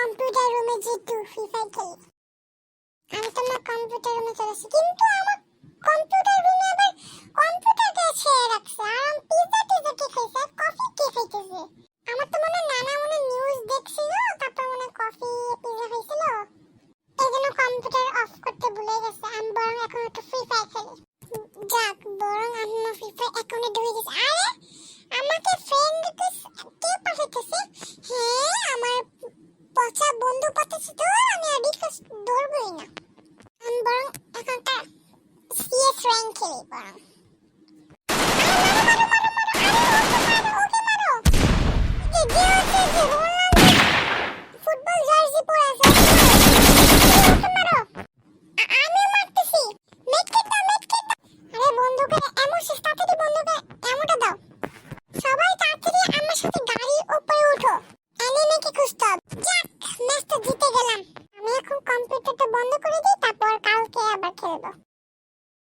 Computer রুমে যেটু free fire খেলি। আমি তো না কম্পিউটার রুমে চলেছি, কিন্তু আমার কম্পিউটার রুমে আবার কম্পিউটারটা ছেড়ে রাখছে। আর আমি পিজা টিজা কে খাইছে, কফি কে খাইতেছে। আমার তো মনে নানা মনে নিউজ দেখছিল, তারপর মনে কফি পিজা খাইছিল, এই জন্য কম্পিউটার অফ করতে ভুলে গেছে। আমি বরং এখন একটু ফ্রি ফায়ার খেলি। যাক, বরং আমি ফ্রি ফায়ার অ্যাকাউন্টে ঢুকে গেছি। আরে আমাকে ফ্রেন্ড রিকোয়েস্ট কে পাঠাইতেছে? হ্যাঁ, আমার পচা বন্ধু পাঠাইছে, তো আমি আর রিকোয়েস্ট ধরবই না। আমি বরং এখনটা সিএস র্যাঙ্ক খেলি বরং। ফুটবল জার্সি পরে আছে, মারো। আমি মারতেছি, মেটকেট দাও, মেটকেট দাও। আরে বন্ধুকে এমন শেষ, তাড়াতাড়ি বন্ধুকে এমনটা দাও। সবাই তাড়াতাড়ি আমার সাথে গাড়ির উপরে উঠো, এনিমিকে খুঁজতে হবে। যাক, ম্যাচটা জিতে গেলাম। আমি এখন কম্পিউটারটা বন্ধ করে দিই, তারপর কালকে আবার খেলবো।